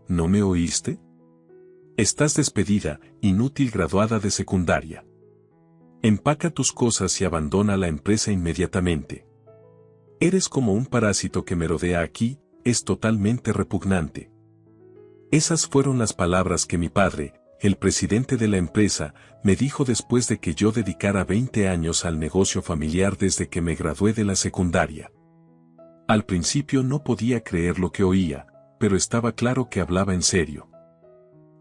¿No me oíste? Estás despedida, inútil graduada de secundaria. Empaca tus cosas y abandona la empresa inmediatamente. Eres como un parásito que merodea aquí, es totalmente repugnante. Esas fueron las palabras que mi padre, el presidente de la empresa, me dijo después de que yo dedicara 20 años al negocio familiar desde que me gradué de la secundaria. Al principio no podía creer lo que oía, pero estaba claro que hablaba en serio.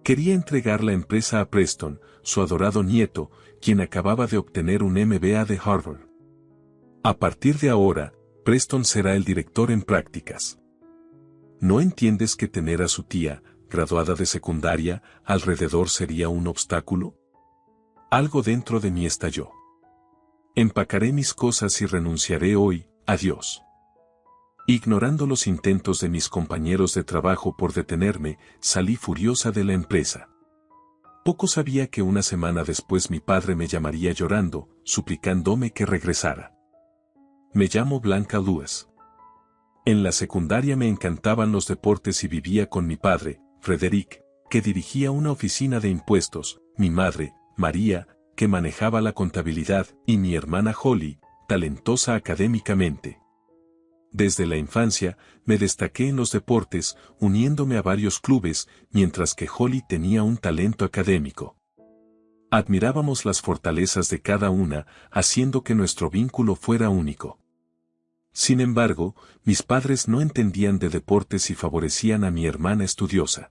Quería entregar la empresa a Preston, su adorado nieto, quien acababa de obtener un MBA de Harvard. A partir de ahora, Preston será el director en prácticas. ¿No entiendes que tener a su tía, graduada de secundaria, alrededor sería un obstáculo? Algo dentro de mí estalló. Empacaré mis cosas y renunciaré hoy, adiós. Ignorando los intentos de mis compañeros de trabajo por detenerme, salí furiosa de la empresa. Poco sabía que una semana después mi padre me llamaría llorando, suplicándome que regresara. Me llamo Blanca Lewis. En la secundaria me encantaban los deportes y vivía con mi padre, Frederick, que dirigía una oficina de impuestos, mi madre, María, que manejaba la contabilidad, y mi hermana Holly, talentosa académicamente. Desde la infancia, me destaqué en los deportes, uniéndome a varios clubes, mientras que Holly tenía un talento académico. Admirábamos las fortalezas de cada una, haciendo que nuestro vínculo fuera único. Sin embargo, mis padres no entendían de deportes y favorecían a mi hermana estudiosa.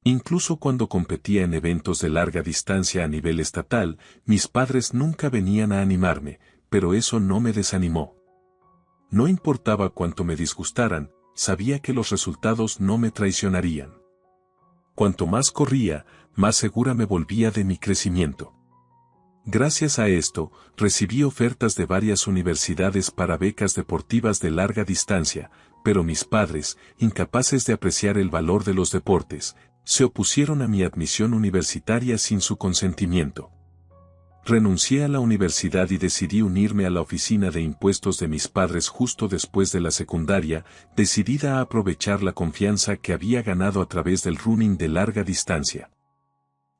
Incluso cuando competía en eventos de larga distancia a nivel estatal, mis padres nunca venían a animarme, pero eso no me desanimó. No importaba cuánto me disgustaran, sabía que los resultados no me traicionarían. Cuanto más corría, más segura me volvía de mi crecimiento. Gracias a esto, recibí ofertas de varias universidades para becas deportivas de larga distancia, pero mis padres, incapaces de apreciar el valor de los deportes, se opusieron a mi admisión universitaria sin su consentimiento. Renuncié a la universidad y decidí unirme a la oficina de impuestos de mis padres justo después de la secundaria, decidida a aprovechar la confianza que había ganado a través del running de larga distancia.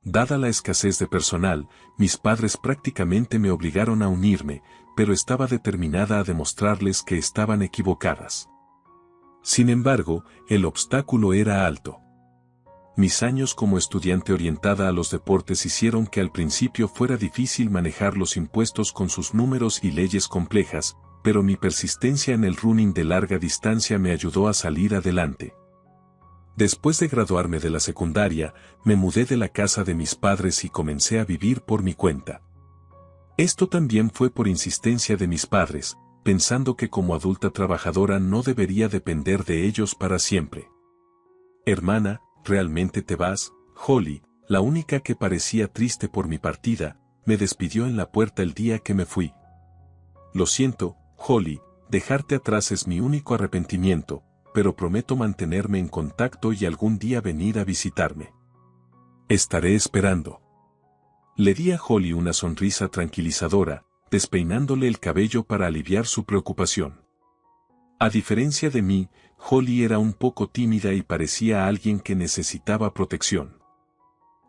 Dada la escasez de personal, mis padres prácticamente me obligaron a unirme, pero estaba determinada a demostrarles que estaban equivocadas. Sin embargo, el obstáculo era alto. Mis años como estudiante orientada a los deportes hicieron que al principio fuera difícil manejar los impuestos con sus números y leyes complejas, pero mi persistencia en el running de larga distancia me ayudó a salir adelante. Después de graduarme de la secundaria, me mudé de la casa de mis padres y comencé a vivir por mi cuenta. Esto también fue por insistencia de mis padres, pensando que como adulta trabajadora no debería depender de ellos para siempre. Hermana, ¿realmente te vas? Holly, la única que parecía triste por mi partida, me despidió en la puerta el día que me fui. Lo siento, Holly, dejarte atrás es mi único arrepentimiento, pero prometo mantenerme en contacto y algún día venir a visitarme. Estaré esperando. Le di a Holly una sonrisa tranquilizadora, despeinándole el cabello para aliviar su preocupación. A diferencia de mí, Holly era un poco tímida y parecía alguien que necesitaba protección.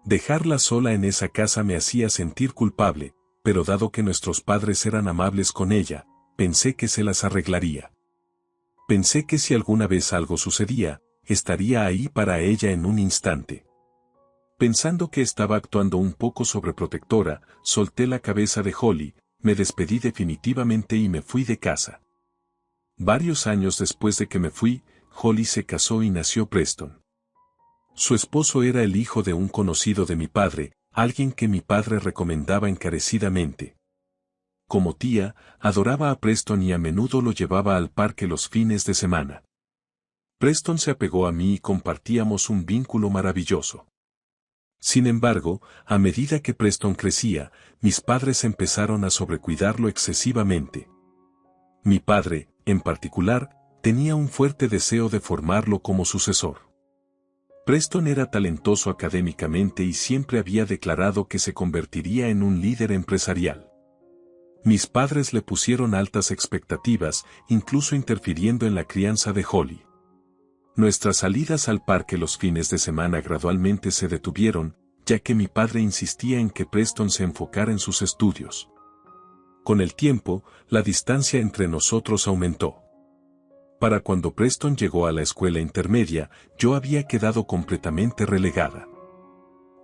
Dejarla sola en esa casa me hacía sentir culpable, pero dado que nuestros padres eran amables con ella, pensé que se las arreglaría. Pensé que si alguna vez algo sucedía, estaría ahí para ella en un instante. Pensando que estaba actuando un poco sobreprotectora, solté la cabeza de Holly, me despedí definitivamente y me fui de casa. Varios años después de que me fui, Holly se casó y nació Preston. Su esposo era el hijo de un conocido de mi padre, alguien que mi padre recomendaba encarecidamente. Como tía, adoraba a Preston y a menudo lo llevaba al parque los fines de semana. Preston se apegó a mí y compartíamos un vínculo maravilloso. Sin embargo, a medida que Preston crecía, mis padres empezaron a sobrecuidarlo excesivamente. Mi padre, en particular, tenía un fuerte deseo de formarlo como sucesor. Preston era talentoso académicamente y siempre había declarado que se convertiría en un líder empresarial. Mis padres le pusieron altas expectativas, incluso interfiriendo en la crianza de Holly. Nuestras salidas al parque los fines de semana gradualmente se detuvieron, ya que mi padre insistía en que Preston se enfocara en sus estudios. Con el tiempo, la distancia entre nosotros aumentó. Para cuando Preston llegó a la escuela intermedia, yo había quedado completamente relegada.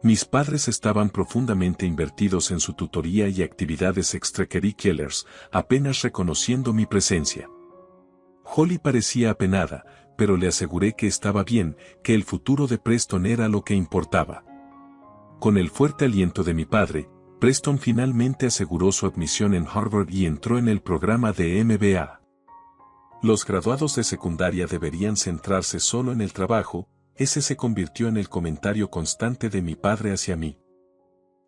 Mis padres estaban profundamente invertidos en su tutoría y actividades extracurriculares, apenas reconociendo mi presencia. Holly parecía apenada, pero le aseguré que estaba bien, que el futuro de Preston era lo que importaba. Con el fuerte aliento de mi padre, Preston finalmente aseguró su admisión en Harvard y entró en el programa de MBA. Los graduados de secundaria deberían centrarse solo en el trabajo, ese se convirtió en el comentario constante de mi padre hacia mí.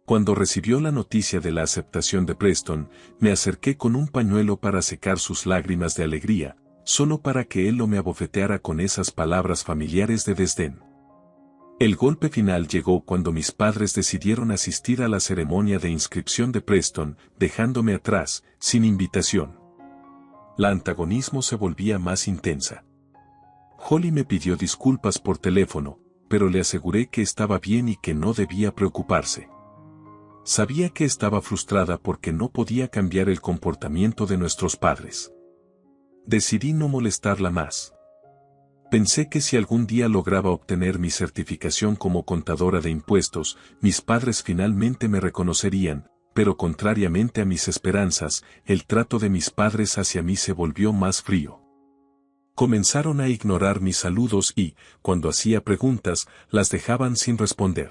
Cuando recibió la noticia de la aceptación de Preston, me acerqué con un pañuelo para secar sus lágrimas de alegría, solo para que él lo me abofeteara con esas palabras familiares de desdén. El golpe final llegó cuando mis padres decidieron asistir a la ceremonia de inscripción de Preston, dejándome atrás, sin invitación. El antagonismo se volvía más intensa. Holly me pidió disculpas por teléfono, pero le aseguré que estaba bien y que no debía preocuparse. Sabía que estaba frustrada porque no podía cambiar el comportamiento de nuestros padres. Decidí no molestarla más. Pensé que si algún día lograba obtener mi certificación como contadora de impuestos, mis padres finalmente me reconocerían, pero contrariamente a mis esperanzas, el trato de mis padres hacia mí se volvió más frío. Comenzaron a ignorar mis saludos y, cuando hacía preguntas, las dejaban sin responder.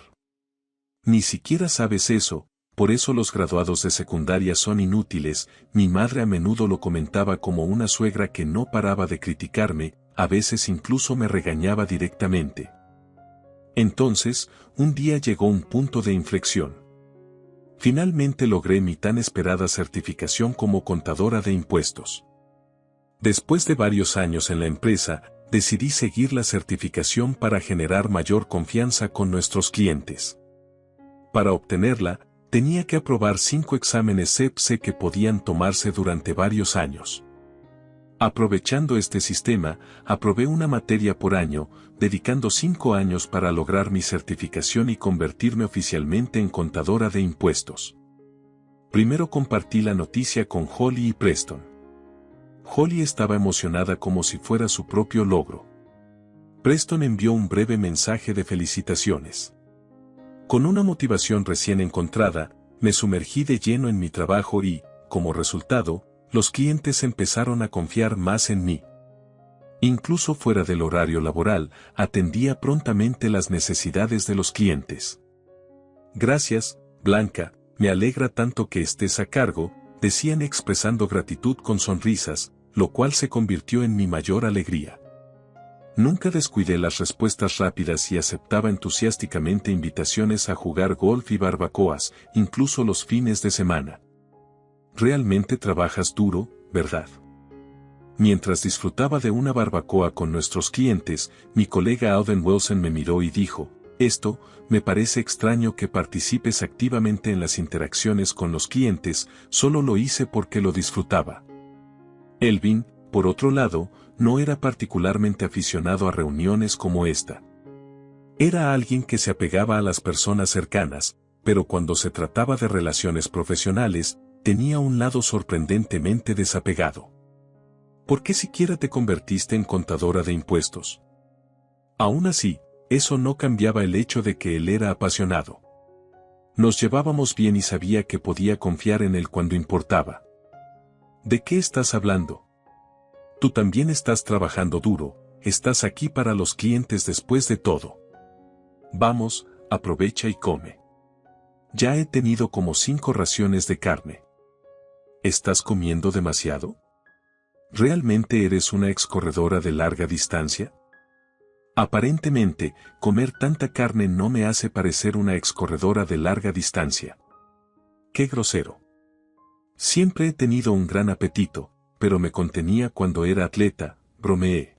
Ni siquiera sabes eso, por eso los graduados de secundaria son inútiles, mi madre a menudo lo comentaba como una suegra que no paraba de criticarme, a veces incluso me regañaba directamente. Entonces, un día llegó un punto de inflexión. Finalmente logré mi tan esperada certificación como contadora de impuestos. Después de varios años en la empresa, decidí seguir la certificación para generar mayor confianza con nuestros clientes. Para obtenerla, tenía que aprobar 5 exámenes CEPSE que podían tomarse durante varios años. Aprovechando este sistema, aprobé una materia por año, dedicando 5 años para lograr mi certificación y convertirme oficialmente en contadora de impuestos. Primero compartí la noticia con Holly y Preston. Holly estaba emocionada como si fuera su propio logro. Preston envió un breve mensaje de felicitaciones. Con una motivación recién encontrada, me sumergí de lleno en mi trabajo y, como resultado, los clientes empezaron a confiar más en mí. Incluso fuera del horario laboral, atendía prontamente las necesidades de los clientes. Gracias, Blanca, me alegra tanto que estés a cargo, decían expresando gratitud con sonrisas, lo cual se convirtió en mi mayor alegría. Nunca descuidé las respuestas rápidas y aceptaba entusiásticamente invitaciones a jugar golf y barbacoas, incluso los fines de semana. Realmente trabajas duro, ¿verdad? Mientras disfrutaba de una barbacoa con nuestros clientes, mi colega Auden Wilson me miró y dijo, «Esto, me parece extraño que participes activamente en las interacciones con los clientes, solo lo hice porque lo disfrutaba». Elvin, por otro lado, no era particularmente aficionado a reuniones como esta. Era alguien que se apegaba a las personas cercanas, pero cuando se trataba de relaciones profesionales, tenía un lado sorprendentemente desapegado. ¿Por qué siquiera te convertiste en contadora de impuestos? Aún así, eso no cambiaba el hecho de que él era apasionado. Nos llevábamos bien y sabía que podía confiar en él cuando importaba. ¿De qué estás hablando? Tú también estás trabajando duro, estás aquí para los clientes después de todo. Vamos, aprovecha y come. Ya he tenido como 5 raciones de carne. ¿Estás comiendo demasiado? ¿Realmente eres una excorredora de larga distancia? Aparentemente, comer tanta carne no me hace parecer una excorredora de larga distancia. ¡Qué grosero! Siempre he tenido un gran apetito, pero me contenía cuando era atleta, bromeé.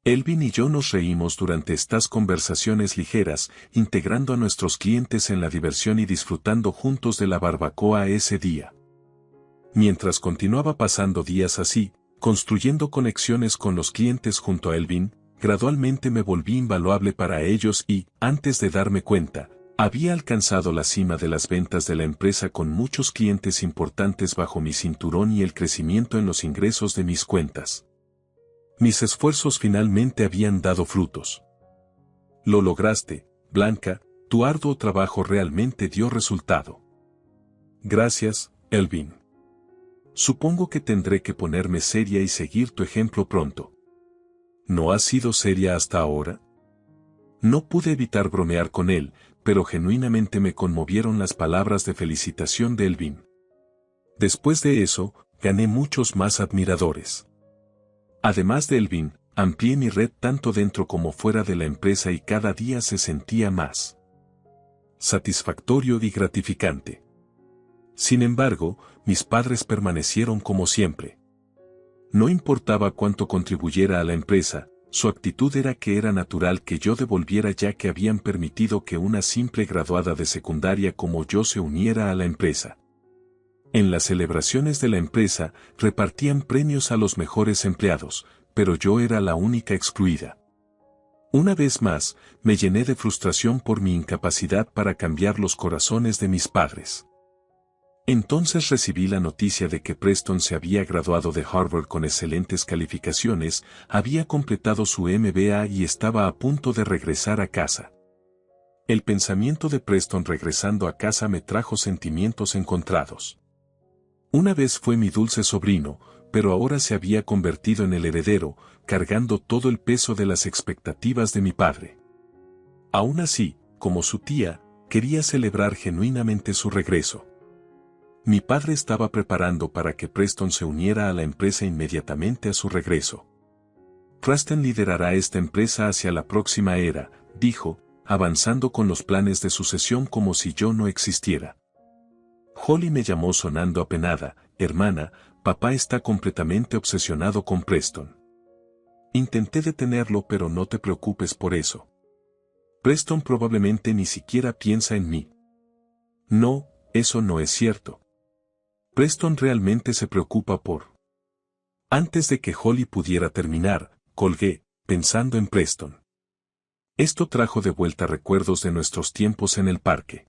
Elvin y yo nos reímos durante estas conversaciones ligeras, integrando a nuestros clientes en la diversión y disfrutando juntos de la barbacoa ese día. Mientras continuaba pasando días así, construyendo conexiones con los clientes junto a Elvin, gradualmente me volví invaluable para ellos y, antes de darme cuenta, había alcanzado la cima de las ventas de la empresa con muchos clientes importantes bajo mi cinturón y el crecimiento en los ingresos de mis cuentas. Mis esfuerzos finalmente habían dado frutos. Lo lograste, Blanca, tu arduo trabajo realmente dio resultado. Gracias, Elvin. Supongo que tendré que ponerme seria y seguir tu ejemplo pronto. ¿No has sido seria hasta ahora? No pude evitar bromear con él, pero genuinamente me conmovieron las palabras de felicitación de Elvin. Después de eso, gané muchos más admiradores. Además de Elvin, amplié mi red tanto dentro como fuera de la empresa y cada día se sentía más satisfactorio y gratificante. Sin embargo, mis padres permanecieron como siempre. No importaba cuánto contribuyera a la empresa, su actitud era que era natural que yo devolviera ya que habían permitido que una simple graduada de secundaria como yo se uniera a la empresa. En las celebraciones de la empresa, repartían premios a los mejores empleados, pero yo era la única excluida. Una vez más, me llené de frustración por mi incapacidad para cambiar los corazones de mis padres. Entonces recibí la noticia de que Preston se había graduado de Harvard con excelentes calificaciones, había completado su MBA y estaba a punto de regresar a casa. El pensamiento de Preston regresando a casa me trajo sentimientos encontrados. Una vez fue mi dulce sobrino, pero ahora se había convertido en el heredero, cargando todo el peso de las expectativas de mi padre. Aún así, como su tía, quería celebrar genuinamente su regreso. Mi padre estaba preparando para que Preston se uniera a la empresa inmediatamente a su regreso. Preston liderará esta empresa hacia la próxima era, dijo, avanzando con los planes de sucesión como si yo no existiera. Holly me llamó sonando apenada, hermana, papá está completamente obsesionado con Preston. Intenté detenerlo pero no te preocupes por eso. Preston probablemente ni siquiera piensa en mí. No, eso no es cierto. Preston realmente se preocupa por... Antes de que Holly pudiera terminar, colgué, pensando en Preston. Esto trajo de vuelta recuerdos de nuestros tiempos en el parque.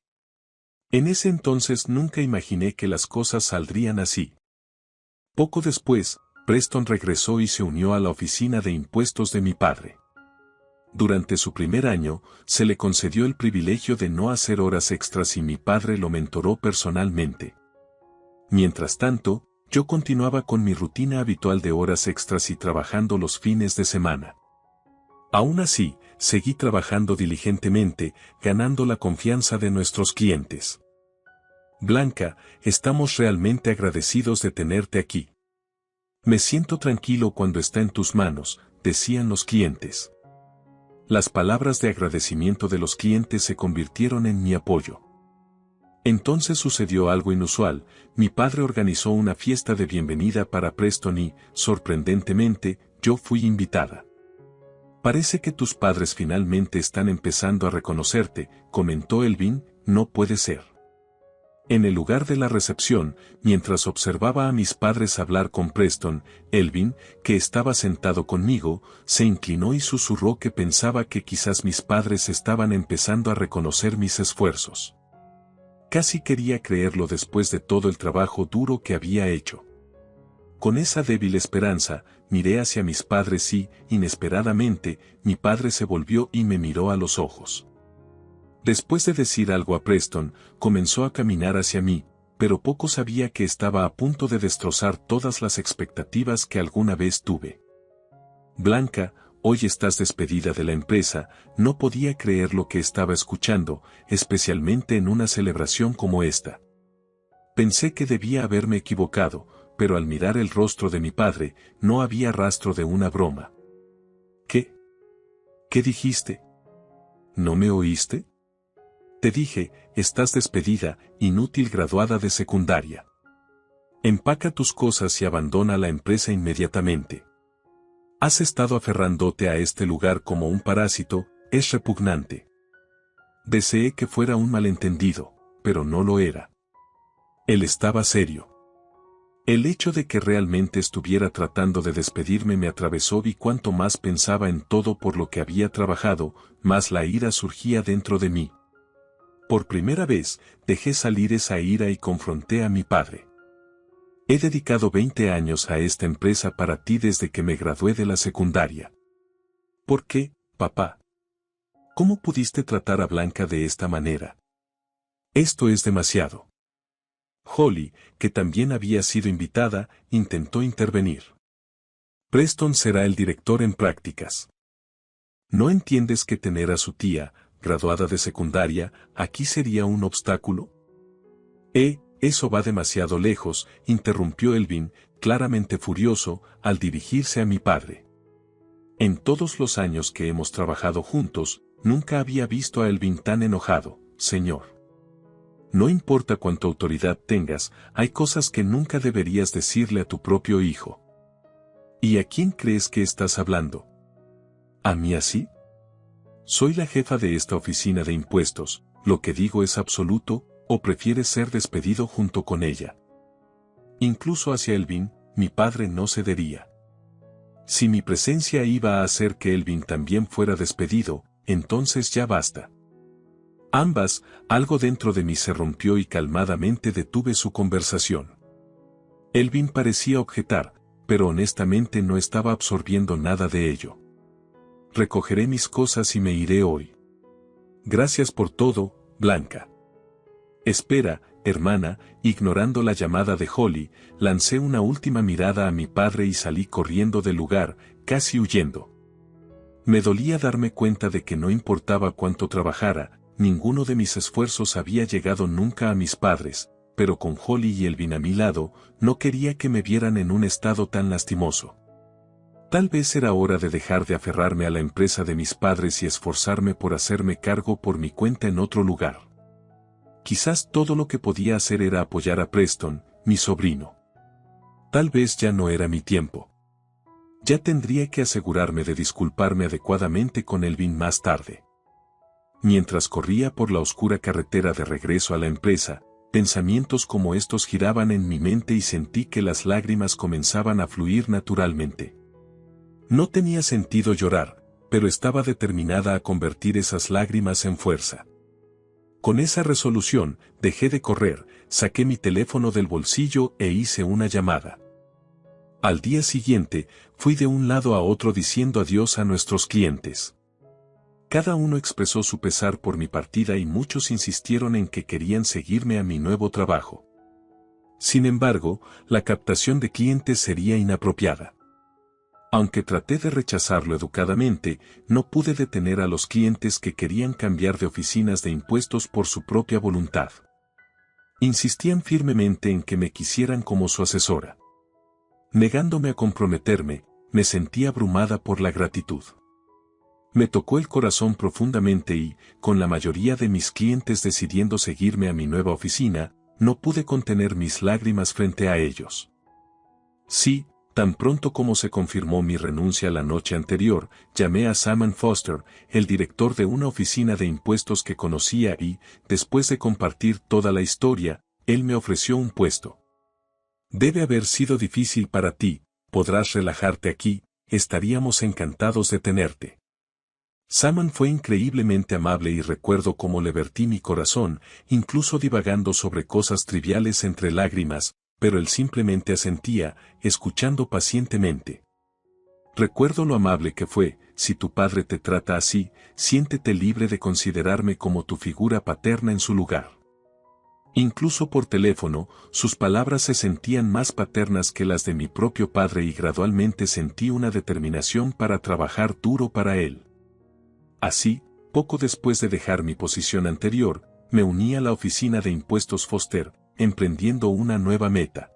En ese entonces nunca imaginé que las cosas saldrían así. Poco después, Preston regresó y se unió a la oficina de impuestos de mi padre. Durante su primer año, se le concedió el privilegio de no hacer horas extras y mi padre lo mentoró personalmente. Mientras tanto, yo continuaba con mi rutina habitual de horas extras y trabajando los fines de semana. Aún así, seguí trabajando diligentemente, ganando la confianza de nuestros clientes. Blanca, estamos realmente agradecidos de tenerte aquí. Me siento tranquilo cuando está en tus manos, decían los clientes. Las palabras de agradecimiento de los clientes se convirtieron en mi apoyo. Entonces sucedió algo inusual, mi padre organizó una fiesta de bienvenida para Preston y, sorprendentemente, yo fui invitada. Parece que tus padres finalmente están empezando a reconocerte, comentó Elvin, no puede ser. En el lugar de la recepción, mientras observaba a mis padres hablar con Preston, Elvin, que estaba sentado conmigo, se inclinó y susurró que pensaba que quizás mis padres estaban empezando a reconocer mis esfuerzos. Casi quería creerlo después de todo el trabajo duro que había hecho. Con esa débil esperanza, miré hacia mis padres y, inesperadamente, mi padre se volvió y me miró a los ojos. Después de decir algo a Preston, comenzó a caminar hacia mí, pero poco sabía que estaba a punto de destrozar todas las expectativas que alguna vez tuve. Blanca, hoy estás despedida de la empresa, no podía creer lo que estaba escuchando, especialmente en una celebración como esta. Pensé que debía haberme equivocado, pero al mirar el rostro de mi padre, no había rastro de una broma. ¿Qué? ¿Qué dijiste? ¿No me oíste? Te dije, estás despedida, inútil graduada de secundaria. Empaca tus cosas y abandona la empresa inmediatamente. Has estado aferrándote a este lugar como un parásito, es repugnante. Deseé que fuera un malentendido, pero no lo era. Él estaba serio. El hecho de que realmente estuviera tratando de despedirme me atravesó y cuanto más pensaba en todo por lo que había trabajado, más la ira surgía dentro de mí. Por primera vez, dejé salir esa ira y confronté a mi padre. He dedicado 20 años a esta empresa para ti desde que me gradué de la secundaria. ¿Por qué, papá? ¿Cómo pudiste tratar a Blanca de esta manera? Esto es demasiado. Holly, que también había sido invitada, intentó intervenir. Preston será el director en prácticas. ¿No entiendes que tener a su tía, graduada de secundaria, aquí sería un obstáculo? Eso va demasiado lejos, interrumpió Elvin, claramente furioso, al dirigirse a mi padre. En todos los años que hemos trabajado juntos, nunca había visto a Elvin tan enojado, señor. No importa cuánta autoridad tengas, hay cosas que nunca deberías decirle a tu propio hijo. ¿Y a quién crees que estás hablando? ¿A mí así? Soy la jefa de esta oficina de impuestos, ¿lo que digo es absoluto, o prefieres ser despedido junto con ella? Incluso hacia Elvin, mi padre no cedería. Si mi presencia iba a hacer que Elvin también fuera despedido, entonces ya basta. Ambas, algo dentro de mí se rompió y calmadamente detuve su conversación. Elvin parecía objetar, pero honestamente no estaba absorbiendo nada de ello. Recogeré mis cosas y me iré hoy. Gracias por todo, Blanca. Espera, hermana, ignorando la llamada de Holly, lancé una última mirada a mi padre y salí corriendo del lugar, casi huyendo. Me dolía darme cuenta de que no importaba cuánto trabajara, ninguno de mis esfuerzos había llegado nunca a mis padres, pero con Holly y Elvin a mi lado, no quería que me vieran en un estado tan lastimoso. Tal vez era hora de dejar de aferrarme a la empresa de mis padres y esforzarme por hacerme cargo por mi cuenta en otro lugar. Quizás todo lo que podía hacer era apoyar a Preston, mi sobrino. Tal vez ya no era mi tiempo. Ya tendría que asegurarme de disculparme adecuadamente con Elvin más tarde. Mientras corría por la oscura carretera de regreso a la empresa, pensamientos como estos giraban en mi mente y sentí que las lágrimas comenzaban a fluir naturalmente. No tenía sentido llorar, pero estaba determinada a convertir esas lágrimas en fuerza. Con esa resolución, dejé de correr, saqué mi teléfono del bolsillo e hice una llamada. Al día siguiente, fui de un lado a otro diciendo adiós a nuestros clientes. Cada uno expresó su pesar por mi partida y muchos insistieron en que querían seguirme a mi nuevo trabajo. Sin embargo, la captación de clientes sería inapropiada. Aunque traté de rechazarlo educadamente, no pude detener a los clientes que querían cambiar de oficinas de impuestos por su propia voluntad. Insistían firmemente en que me quisieran como su asesora. Negándome a comprometerme, me sentí abrumada por la gratitud. Me tocó el corazón profundamente y, con la mayoría de mis clientes decidiendo seguirme a mi nueva oficina, no pude contener mis lágrimas frente a ellos. Sí, tan pronto como se confirmó mi renuncia la noche anterior, llamé a Simon Foster, el director de una oficina de impuestos que conocía y, después de compartir toda la historia, él me ofreció un puesto. Debe haber sido difícil para ti, podrás relajarte aquí, estaríamos encantados de tenerte. Simon fue increíblemente amable y recuerdo cómo le vertí mi corazón, incluso divagando sobre cosas triviales entre lágrimas, pero él simplemente asentía, escuchando pacientemente. Recuerdo lo amable que fue, si tu padre te trata así, siéntete libre de considerarme como tu figura paterna en su lugar. Incluso por teléfono, sus palabras se sentían más paternas que las de mi propio padre y gradualmente sentí una determinación para trabajar duro para él. Así, poco después de dejar mi posición anterior, me uní a la oficina de impuestos Foster, emprendiendo una nueva meta.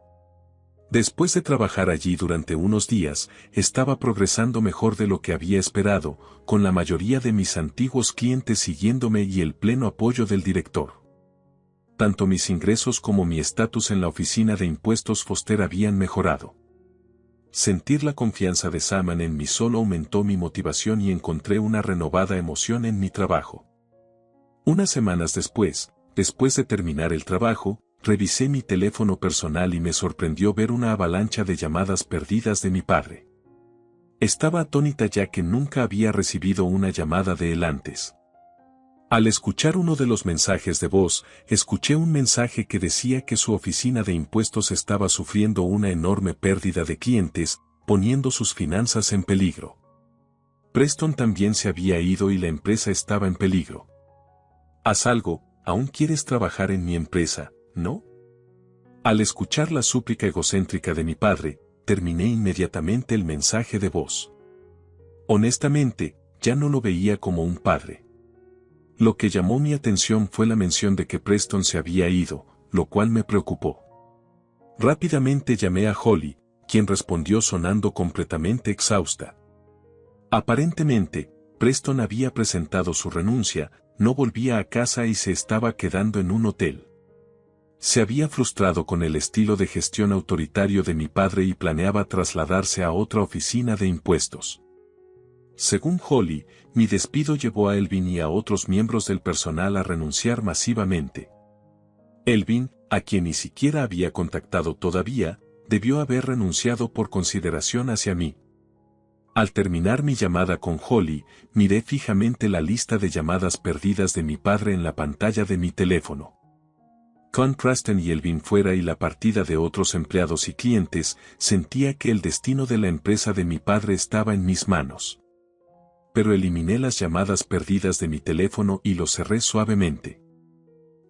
Después de trabajar allí durante unos días, estaba progresando mejor de lo que había esperado, con la mayoría de mis antiguos clientes siguiéndome y el pleno apoyo del director. Tanto mis ingresos como mi estatus en la oficina de impuestos Foster habían mejorado. Sentir la confianza de Simon en mí solo aumentó mi motivación y encontré una renovada emoción en mi trabajo. Unas semanas después de terminar el trabajo, revisé mi teléfono personal y me sorprendió ver una avalancha de llamadas perdidas de mi padre. Estaba atónita ya que nunca había recibido una llamada de él antes. Al escuchar uno de los mensajes de voz, escuché un mensaje que decía que su oficina de impuestos estaba sufriendo una enorme pérdida de clientes, poniendo sus finanzas en peligro. Preston también se había ido y la empresa estaba en peligro. Haz algo, aún quieres trabajar en mi empresa, ¿no? Al escuchar la súplica egocéntrica de mi padre, terminé inmediatamente el mensaje de voz. Honestamente, ya no lo veía como un padre. Lo que llamó mi atención fue la mención de que Preston se había ido, lo cual me preocupó. Rápidamente llamé a Holly, quien respondió sonando completamente exhausta. Aparentemente, Preston había presentado su renuncia, no volvía a casa y se estaba quedando en un hotel. Se había frustrado con el estilo de gestión autoritario de mi padre y planeaba trasladarse a otra oficina de impuestos. Según Holly, mi despido llevó a Elvin y a otros miembros del personal a renunciar masivamente. Elvin, a quien ni siquiera había contactado todavía, debió haber renunciado por consideración hacia mí. Al terminar mi llamada con Holly, miré fijamente la lista de llamadas perdidas de mi padre en la pantalla de mi teléfono. Con Preston y Elvin fuera y la partida de otros empleados y clientes, sentía que el destino de la empresa de mi padre estaba en mis manos. Pero eliminé las llamadas perdidas de mi teléfono y lo cerré suavemente.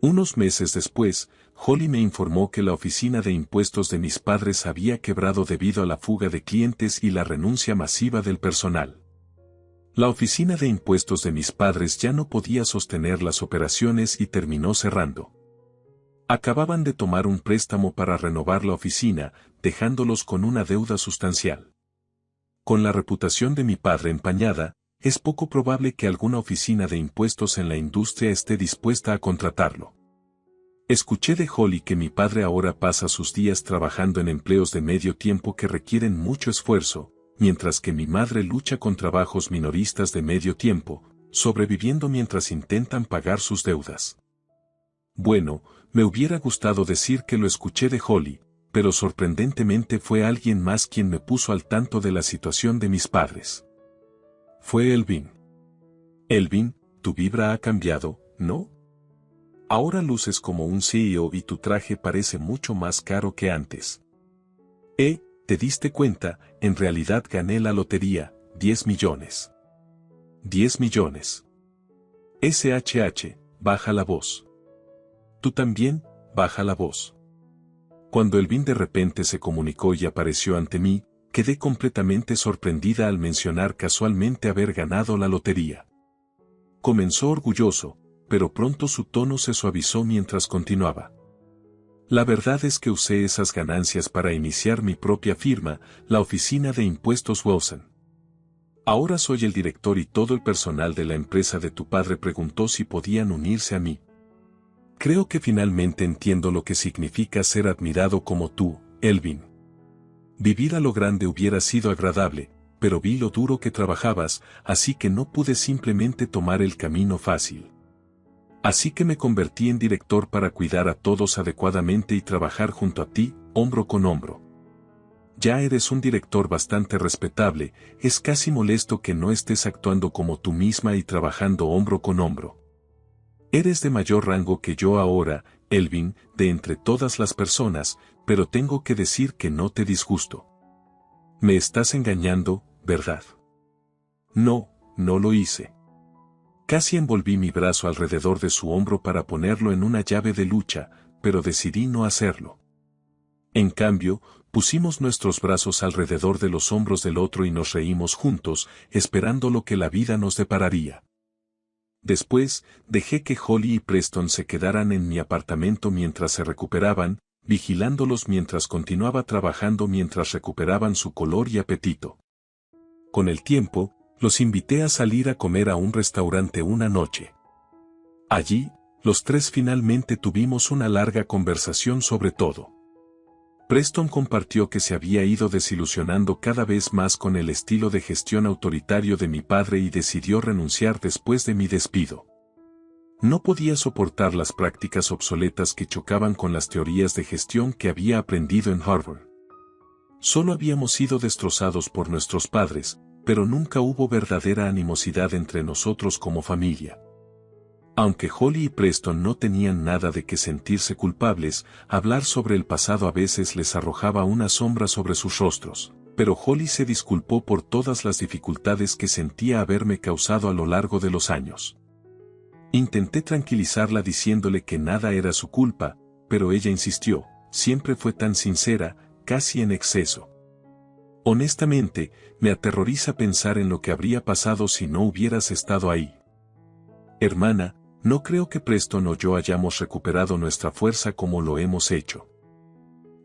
Unos meses después, Holly me informó que la oficina de impuestos de mis padres había quebrado debido a la fuga de clientes y la renuncia masiva del personal. La oficina de impuestos de mis padres ya no podía sostener las operaciones y terminó cerrando. Acababan de tomar un préstamo para renovar la oficina, dejándolos con una deuda sustancial. Con la reputación de mi padre empañada, es poco probable que alguna oficina de impuestos en la industria esté dispuesta a contratarlo. Escuché de Holly que mi padre ahora pasa sus días trabajando en empleos de medio tiempo que requieren mucho esfuerzo, mientras que mi madre lucha con trabajos minoristas de medio tiempo, sobreviviendo mientras intentan pagar sus deudas. Bueno, me hubiera gustado decir que lo escuché de Holly, pero sorprendentemente fue alguien más quien me puso al tanto de la situación de mis padres. Fue Elvin. Elvin, tu vibra ha cambiado, ¿no? Ahora luces como un CEO y tu traje parece mucho más caro que antes. ¿Te diste cuenta? En realidad gané la lotería, 10 millones. 10 millones. SHH, baja la voz. Tú también, baja la voz. Cuando Elvin de repente se comunicó y apareció ante mí, quedé completamente sorprendida al mencionar casualmente haber ganado la lotería. Comenzó orgulloso, pero pronto su tono se suavizó mientras continuaba. La verdad es que usé esas ganancias para iniciar mi propia firma, la Oficina de Impuestos Wilson. Ahora soy el director y todo el personal de la empresa de tu padre preguntó si podían unirse a mí. Creo que finalmente entiendo lo que significa ser admirado como tú, Elvin. Vivir a lo grande hubiera sido agradable, pero vi lo duro que trabajabas, así que no pude simplemente tomar el camino fácil. Así que me convertí en director para cuidar a todos adecuadamente y trabajar junto a ti, hombro con hombro. Ya eres un director bastante respetable, es casi molesto que no estés actuando como tú misma y trabajando hombro con hombro. Eres de mayor rango que yo ahora, Elvin, de entre todas las personas, pero tengo que decir que no te disgusto. Me estás engañando, ¿verdad? No, no lo hice. Casi envolví mi brazo alrededor de su hombro para ponerlo en una llave de lucha, pero decidí no hacerlo. En cambio, pusimos nuestros brazos alrededor de los hombros del otro y nos reímos juntos, esperando lo que la vida nos depararía. Después, dejé que Holly y Preston se quedaran en mi apartamento mientras se recuperaban, vigilándolos mientras continuaba trabajando mientras recuperaban su color y apetito. Con el tiempo, los invité a salir a comer a un restaurante una noche. Allí, los tres finalmente tuvimos una larga conversación sobre todo. Preston compartió que se había ido desilusionando cada vez más con el estilo de gestión autoritario de mi padre y decidió renunciar después de mi despido. No podía soportar las prácticas obsoletas que chocaban con las teorías de gestión que había aprendido en Harvard. Solo habíamos sido destrozados por nuestros padres, pero nunca hubo verdadera animosidad entre nosotros como familia. Aunque Holly y Preston no tenían nada de que sentirse culpables, hablar sobre el pasado a veces les arrojaba una sombra sobre sus rostros, pero Holly se disculpó por todas las dificultades que sentía haberme causado a lo largo de los años. Intenté tranquilizarla diciéndole que nada era su culpa, pero ella insistió, siempre fue tan sincera, casi en exceso. Honestamente, me aterroriza pensar en lo que habría pasado si no hubieras estado ahí. Hermana, no creo que Preston o yo hayamos recuperado nuestra fuerza como lo hemos hecho.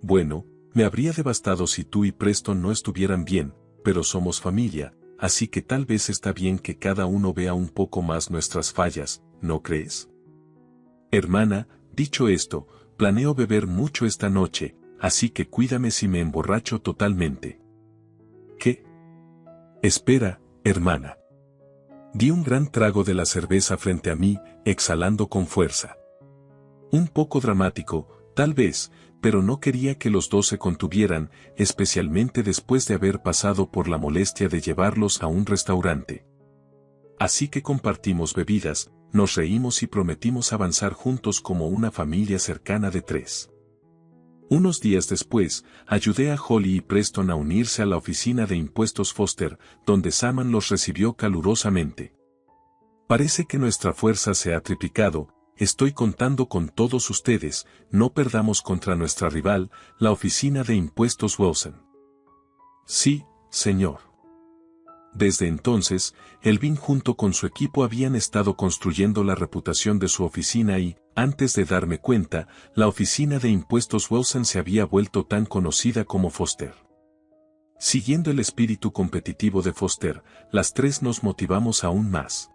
Bueno, me habría devastado si tú y Preston no estuvieran bien, pero somos familia, así que tal vez está bien que cada uno vea un poco más nuestras fallas, ¿no crees? Hermana, dicho esto, planeo beber mucho esta noche, así que cuídame si me emborracho totalmente. ¿Qué? Espera, hermana. Di un gran trago de la cerveza frente a mí, exhalando con fuerza. Un poco dramático, tal vez, pero no quería que los dos se contuvieran, especialmente después de haber pasado por la molestia de llevarlos a un restaurante. Así que compartimos bebidas, nos reímos y prometimos avanzar juntos como una familia cercana de 3. Unos días después, ayudé a Holly y Preston a unirse a la oficina de impuestos Foster, donde Saman los recibió calurosamente. Parece que nuestra fuerza se ha triplicado, estoy contando con todos ustedes, no perdamos contra nuestra rival, la oficina de impuestos Wilson. Sí, señor. Desde entonces, Elvin junto con su equipo habían estado construyendo la reputación de su oficina y, antes de darme cuenta, la oficina de impuestos Wilson se había vuelto tan conocida como Foster. Siguiendo el espíritu competitivo de Foster, las 3 nos motivamos aún más.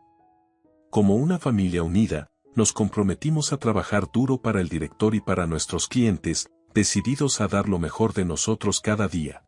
Como una familia unida, nos comprometimos a trabajar duro para el director y para nuestros clientes, decididos a dar lo mejor de nosotros cada día.